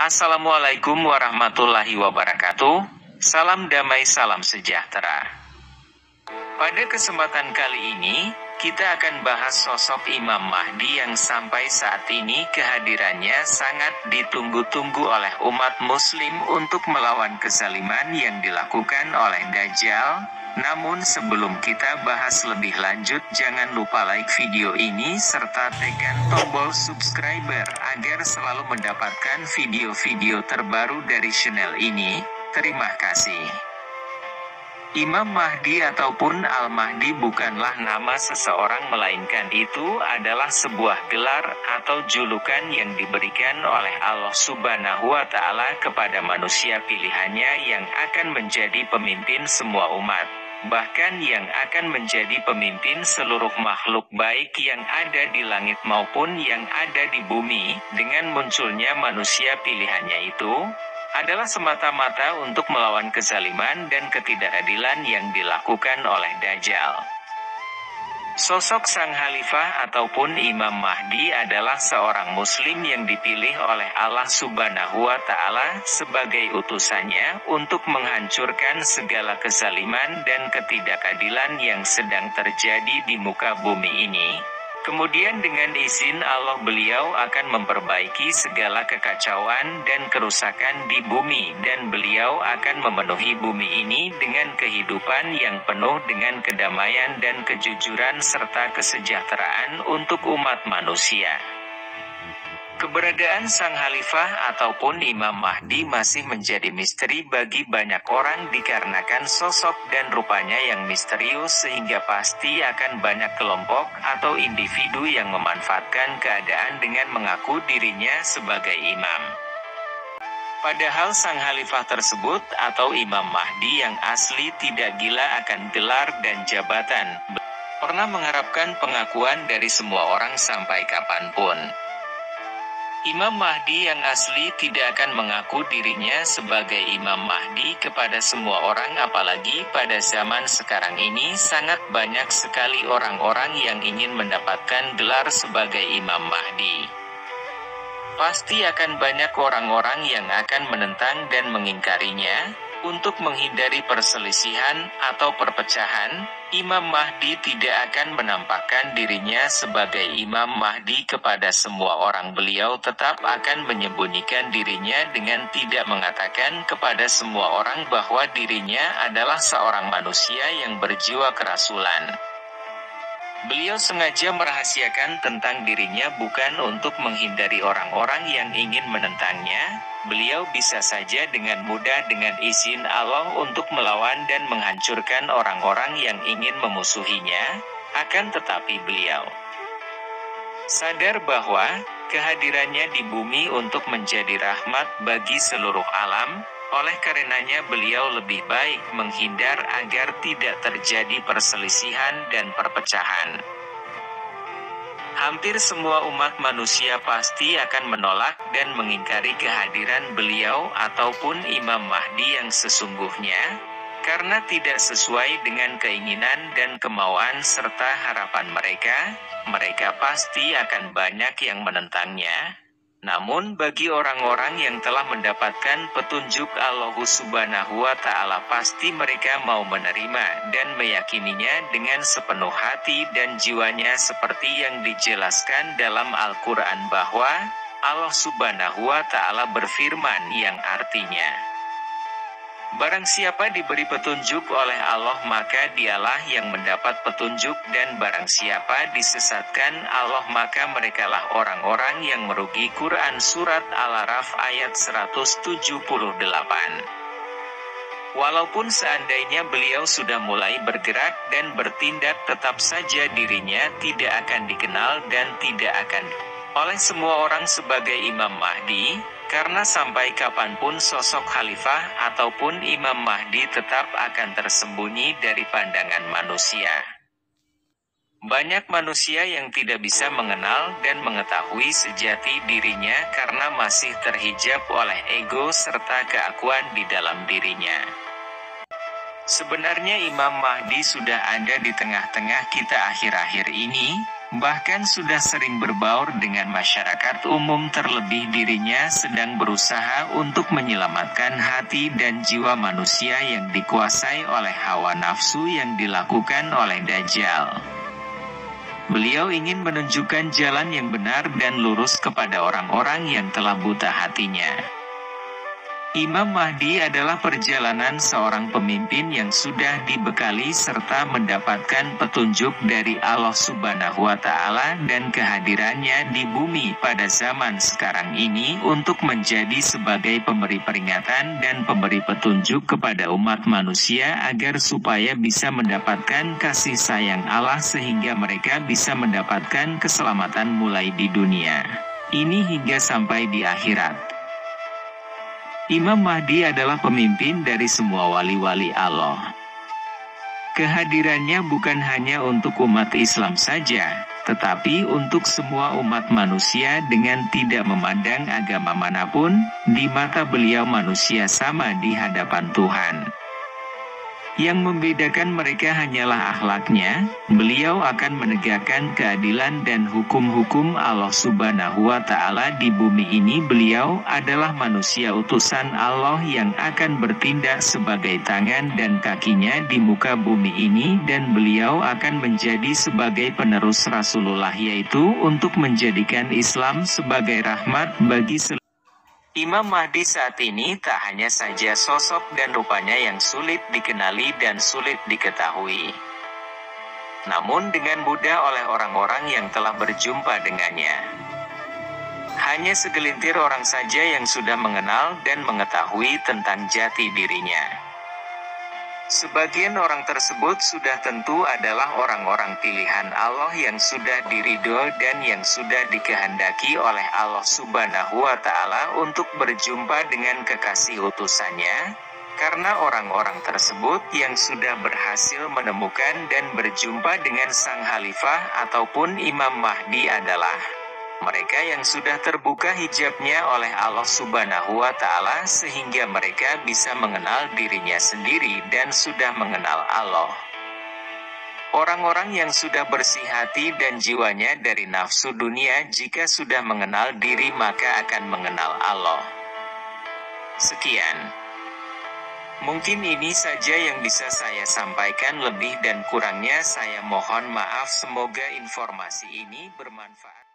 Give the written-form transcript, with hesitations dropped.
Assalamualaikum warahmatullahi wabarakatuh. Salam damai, salam sejahtera. Pada kesempatan kali ini, kita akan bahas sosok Imam Mahdi yang sampai saat ini kehadirannya sangat ditunggu-tunggu oleh umat muslim untuk melawan kezaliman yang dilakukan oleh Dajjal. Namun sebelum kita bahas lebih lanjut, jangan lupa like video ini serta tekan tombol subscriber agar selalu mendapatkan video-video terbaru dari channel ini. Terima kasih. Imam Mahdi ataupun Al-Mahdi bukanlah nama seseorang, melainkan itu adalah sebuah gelar atau julukan yang diberikan oleh Allah Subhanahu wa Ta'ala kepada manusia pilihannya yang akan menjadi pemimpin semua umat, bahkan yang akan menjadi pemimpin seluruh makhluk baik yang ada di langit maupun yang ada di bumi. Dengan munculnya manusia pilihannya itu adalah semata-mata untuk melawan kezaliman dan ketidakadilan yang dilakukan oleh Dajjal. Sosok sang Khalifah ataupun Imam Mahdi adalah seorang muslim yang dipilih oleh Allah Subhanahu wa Ta'ala sebagai utusannya untuk menghancurkan segala kezaliman dan ketidakadilan yang sedang terjadi di muka bumi ini. Kemudian dengan izin Allah beliau akan memperbaiki segala kekacauan dan kerusakan di bumi, dan beliau akan memenuhi bumi ini dengan kehidupan yang penuh dengan kedamaian dan kejujuran serta kesejahteraan untuk umat manusia. Keberadaan sang Khalifah ataupun Imam Mahdi masih menjadi misteri bagi banyak orang dikarenakan sosok dan rupanya yang misterius, sehingga pasti akan banyak kelompok atau individu yang memanfaatkan keadaan dengan mengaku dirinya sebagai imam. Padahal sang Khalifah tersebut atau Imam Mahdi yang asli tidak gila akan gelar dan jabatan, pernah mengharapkan pengakuan dari semua orang sampai kapanpun. Imam Mahdi yang asli tidak akan mengaku dirinya sebagai Imam Mahdi kepada semua orang, apalagi pada zaman sekarang ini sangat banyak sekali orang-orang yang ingin mendapatkan gelar sebagai Imam Mahdi. Pasti akan banyak orang-orang yang akan menentang dan mengingkarinya. Untuk menghindari perselisihan atau perpecahan, Imam Mahdi tidak akan menampakkan dirinya sebagai Imam Mahdi kepada semua orang. Beliau tetap akan menyembunyikan dirinya dengan tidak mengatakan kepada semua orang bahwa dirinya adalah seorang manusia yang berjiwa kerasulan. Beliau sengaja merahasiakan tentang dirinya bukan untuk menghindari orang-orang yang ingin menentangnya. Beliau bisa saja dengan mudah dengan izin Allah untuk melawan dan menghancurkan orang-orang yang ingin memusuhinya. Akan tetapi beliau sadar bahwa kehadirannya di bumi untuk menjadi rahmat bagi seluruh alam. Oleh karenanya beliau lebih baik menghindar agar tidak terjadi perselisihan dan perpecahan. Hampir semua umat manusia pasti akan menolak dan mengingkari kehadiran beliau ataupun Imam Mahdi yang sesungguhnya, karena tidak sesuai dengan keinginan dan kemauan serta harapan mereka. Mereka pasti akan banyak yang menentangnya. Namun bagi orang-orang yang telah mendapatkan petunjuk Allah Subhanahu wa Ta'ala, pasti mereka mau menerima dan meyakininya dengan sepenuh hati dan jiwanya, seperti yang dijelaskan dalam Al-Quran bahwa Allah Subhanahu wa Ta'ala berfirman yang artinya, barang siapa diberi petunjuk oleh Allah maka dialah yang mendapat petunjuk, dan barang siapa disesatkan Allah maka merekalah orang-orang yang merugi. Quran Surat Al-Araf ayat 178. Walaupun seandainya beliau sudah mulai bergerak dan bertindak, tetap saja dirinya tidak akan dikenal dan tidak akan oleh semua orang sebagai Imam Mahdi, karena sampai kapanpun sosok Khalifah ataupun Imam Mahdi tetap akan tersembunyi dari pandangan manusia. Banyak manusia yang tidak bisa mengenal dan mengetahui sejati dirinya karena masih terhijab oleh ego serta keakuan di dalam dirinya. Sebenarnya Imam Mahdi sudah ada di tengah-tengah kita akhir-akhir ini. Bahkan sudah sering berbaur dengan masyarakat umum, terlebih dirinya sedang berusaha untuk menyelamatkan hati dan jiwa manusia yang dikuasai oleh hawa nafsu yang dilakukan oleh Dajjal. Beliau ingin menunjukkan jalan yang benar dan lurus kepada orang-orang yang telah buta hatinya. Imam Mahdi adalah perjalanan seorang pemimpin yang sudah dibekali serta mendapatkan petunjuk dari Allah Subhanahu wa Ta'ala dan kehadirannya di bumi pada zaman sekarang ini untuk menjadi sebagai pemberi peringatan dan pemberi petunjuk kepada umat manusia agar supaya bisa mendapatkan kasih sayang Allah sehingga mereka bisa mendapatkan keselamatan mulai di dunia ini hingga sampai di akhirat. Imam Mahdi adalah pemimpin dari semua wali-wali Allah. Kehadirannya bukan hanya untuk umat Islam saja, tetapi untuk semua umat manusia dengan tidak memandang agama manapun. Di mata beliau manusia sama di hadapan Tuhan. Yang membedakan mereka hanyalah akhlaknya. Beliau akan menegakkan keadilan dan hukum-hukum Allah Subhanahu wa Ta'ala di bumi ini. Beliau adalah manusia utusan Allah yang akan bertindak sebagai tangan dan kakinya di muka bumi ini, dan beliau akan menjadi sebagai penerus Rasulullah, yaitu untuk menjadikan Islam sebagai rahmat bagi seluruh. Imam Mahdi saat ini tak hanya saja sosok dan rupanya yang sulit dikenali dan sulit diketahui, namun dengan mudah oleh orang-orang yang telah berjumpa dengannya. Hanya segelintir orang saja yang sudah mengenal dan mengetahui tentang jati dirinya. Sebagian orang tersebut sudah tentu adalah orang-orang pilihan Allah yang sudah diridho dan yang sudah dikehendaki oleh Allah Subhanahu wa Ta'ala untuk berjumpa dengan kekasih utusannya, karena orang-orang tersebut yang sudah berhasil menemukan dan berjumpa dengan sang Khalifah ataupun Imam Mahdi adalah mereka yang sudah terbuka hijabnya oleh Allah Subhanahu wa Ta'ala sehingga mereka bisa mengenal dirinya sendiri dan sudah mengenal Allah. Orang-orang yang sudah bersih hati dan jiwanya dari nafsu dunia, jika sudah mengenal diri maka akan mengenal Allah. Sekian. Mungkin ini saja yang bisa saya sampaikan, lebih dan kurangnya saya mohon maaf. Semoga informasi ini bermanfaat.